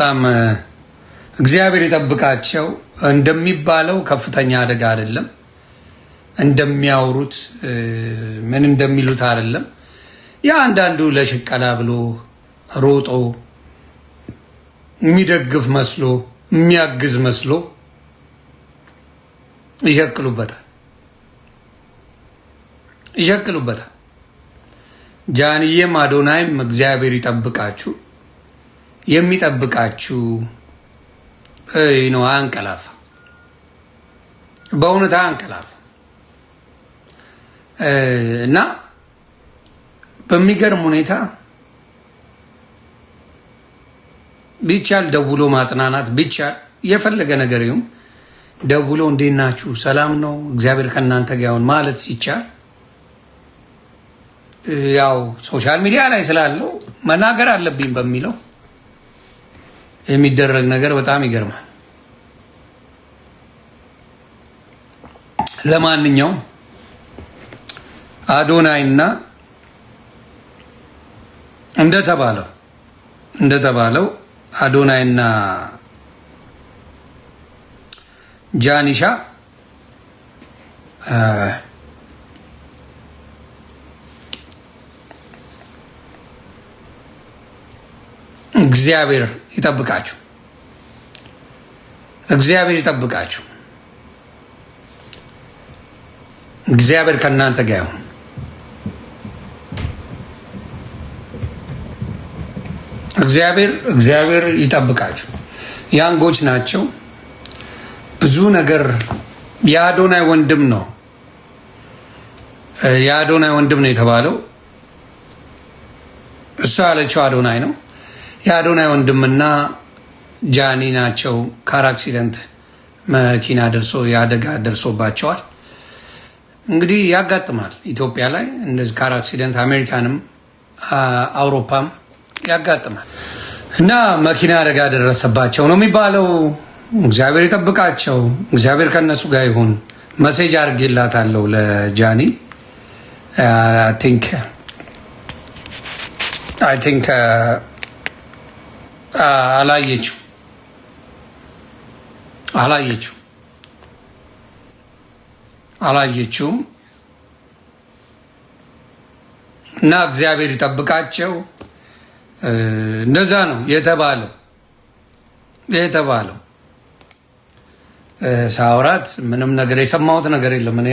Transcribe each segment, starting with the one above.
በጣም እግዚአብሔር ይጠብቃቸው። እንደሚባለው ከፍተኛ አደጋ አይደለም፣ እንደሚያወሩት ምን እንደሚሉት አይደለም። ያ አንዳንዱ ለሽቀላ ብሎ ሮጦ የሚደግፍ መስሎ የሚያግዝ መስሎ ይሸቅሉበታል። ጃንዬም አዶናይም እግዚአብሔር ይጠብቃችሁ። የሚጠብቃችሁ ነው። አንቀላፋ፣ በእውነት አንቀላፋ እና በሚገርም ሁኔታ ቢቻል ደውሎ ማጽናናት ቢቻል የፈለገ ነገር ይሁን ደውሎ እንዴት ናችሁ፣ ሰላም ነው፣ እግዚአብሔር ከእናንተ ጋር ይሁን ማለት ሲቻል ያው ሶሻል ሚዲያ ላይ ስላለው መናገር አለብኝ በሚለው የሚደረግ ነገር በጣም ይገርማል። ለማንኛውም አዶናይና እንደተባለው አዶናይና ጃኒሻ እግዚአብሔር ይጠብቃችሁ። እግዚአብሔር ይጠብቃችሁ። እግዚአብሔር ከእናንተ ጋር ይሁን። እግዚአብሔር ይጠብቃችሁ። ያንጎች ናቸው። ብዙ ነገር የአዶናይ ወንድም ነው የተባለው። እሱ ያለችው አዶናይ ነው። የአዶናይ ወንድምና ጃኒ ናቸው። ካር አክሲደንት መኪና የአደጋ ደርሶባቸዋል። እንግዲህ ያጋጥማል ኢትዮጵያ ላይ እንደዚህ ካር አክሲደንት፣ አሜሪካንም አውሮፓም ያጋጥማል እና መኪና አደጋ ደረሰባቸው ነው የሚባለው። እግዚአብሔር ይጠብቃቸው። እግዚአብሔር ከነሱ ጋር ይሁን። መሴጅ አድርጌላታለሁ ለጃኒ። አይ ቲንክ አላየችውም እና እግዚአብሔር ይጠብቃቸው። እንደዛ ነው የተባለው። ሳውራት ምንም ነገር የሰማሁት ነገር የለም። እኔ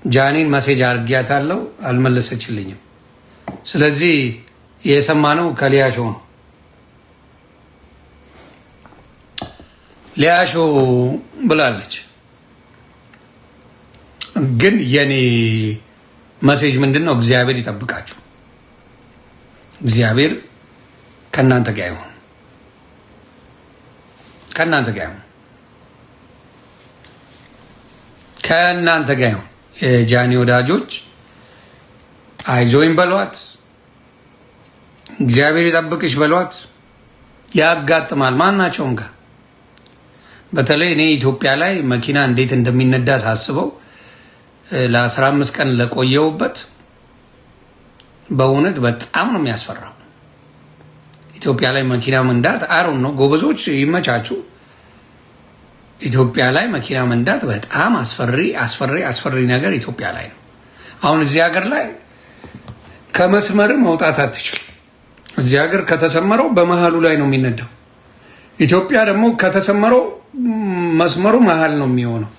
ጃኒን መሴጅ አድርጊያታለሁ፣ አልመለሰችልኝም። ስለዚህ የሰማነው ከሊያሾ ነው። ሊያሾ ብላለች። ግን የኔ መሴጅ ምንድን ነው? እግዚአብሔር ይጠብቃችሁ። እግዚአብሔር ከእናንተ ጋር ይሁን። የጃኒ ወዳጆች አይዞኝ በሏት። እግዚአብሔር ይጠብቅሽ በሏት። ያጋጥማል ማናቸውም ጋር። በተለይ እኔ ኢትዮጵያ ላይ መኪና እንዴት እንደሚነዳ ሳስበው ለ15 ቀን ለቆየውበት በእውነት በጣም ነው የሚያስፈራው። ኢትዮጵያ ላይ መኪና መንዳት አሩን ነው። ጎበዞች ይመቻችሁ። ኢትዮጵያ ላይ መኪና መንዳት በጣም አስፈሪ ነገር ኢትዮጵያ ላይ ነው። አሁን እዚህ ሀገር ላይ ከመስመር መውጣት አትችል። እዚህ ሀገር ከተሰመረው በመሃሉ ላይ ነው የሚነዳው። ኢትዮጵያ ደግሞ ከተሰመረው መስመሩ መሃል ነው የሚሆነው።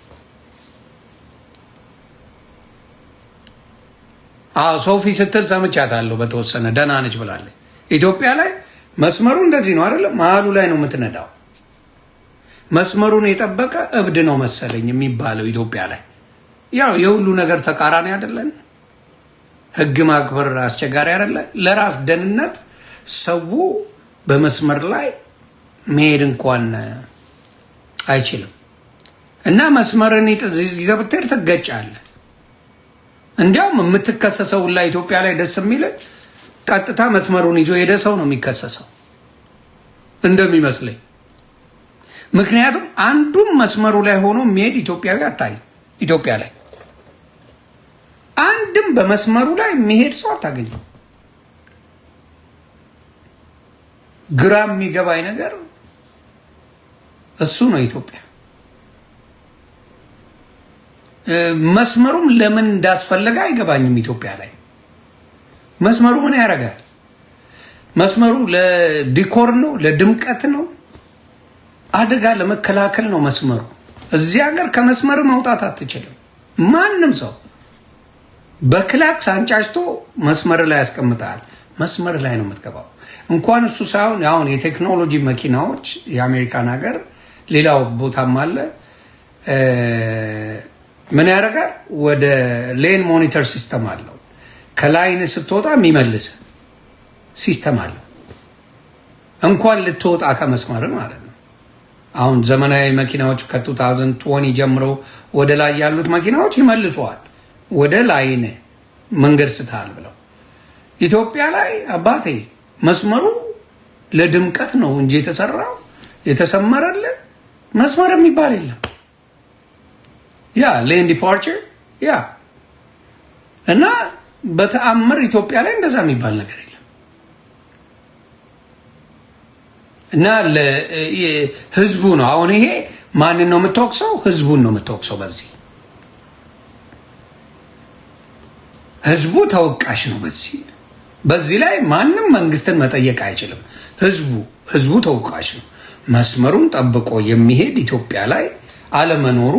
ሶፊ ስትል ሰምቻታለሁ በተወሰነ ደህና ነች ብላለች። ኢትዮጵያ ላይ መስመሩ እንደዚህ ነው አይደለም፣ መሃሉ ላይ ነው የምትነዳው። መስመሩን የጠበቀ እብድ ነው መሰለኝ የሚባለው ኢትዮጵያ ላይ። ያው የሁሉ ነገር ተቃራኒ አይደለን። ህግ ማክበር አስቸጋሪ አይደለ? ለራስ ደህንነት ሰው በመስመር ላይ መሄድ እንኳን አይችልም። እና መስመርን ይዘህ ብትሄድ ትገጫለህ። እንዲያውም የምትከሰሰው ላይ ኢትዮጵያ ላይ ደስ የሚለት ቀጥታ መስመሩን ይዞ ሄደ ሰው ነው የሚከሰሰው እንደሚመስለኝ። ምክንያቱም አንዱም መስመሩ ላይ ሆኖ የሚሄድ ኢትዮጵያዊ አታይም። ኢትዮጵያ ላይ አንድም በመስመሩ ላይ የሚሄድ ሰው አታገኝም። ግራ የሚገባኝ ነገር እሱ ነው። ኢትዮጵያ መስመሩም ለምን እንዳስፈለገ አይገባኝም። ኢትዮጵያ ላይ መስመሩ ምን ያደርጋል? መስመሩ ለዲኮር ነው? ለድምቀት ነው? አደጋ ለመከላከል ነው መስመሩ። እዚህ ሀገር ከመስመር መውጣት አትችልም። ማንም ሰው በክላክስ አንጫጭቶ መስመር ላይ ያስቀምጣል። መስመር ላይ ነው የምትገባው። እንኳን እሱ ሳይሆን አሁን የቴክኖሎጂ መኪናዎች የአሜሪካን ሀገር ሌላው ቦታም አለ ምን ያደርጋል? ወደ ሌን ሞኒተር ሲስተም አለው። ከላይን ስትወጣ የሚመልስ ሲስተም አለው። እንኳን ልትወጣ ከመስመር ማለት ነው። አሁን ዘመናዊ መኪናዎች ከ2020 ጀምሮ ወደ ላይ ያሉት መኪናዎች ይመልሰዋል። ወደ ላይን መንገድ ስተሃል ብለው። ኢትዮጵያ ላይ አባቴ መስመሩ ለድምቀት ነው እንጂ የተሰራው የተሰመረልን መስመር የሚባል የለም። ያ ሌን ዲፓርቸር ያ እና በተአምር ኢትዮጵያ ላይ እንደዛ የሚባል ነገር የለም። እና ህዝቡ ነው አሁን ይሄ ማንን ነው የምትወቅሰው? ህዝቡን ነው የምትወቅሰው። ህዝቡ ተወቃሽ ነው። በዚህ ላይ ማንም መንግስትን መጠየቅ አይችልም። ህዝቡ ተወቃሽ ነው። መስመሩን ጠብቆ የሚሄድ ኢትዮጵያ ላይ አለመኖሩ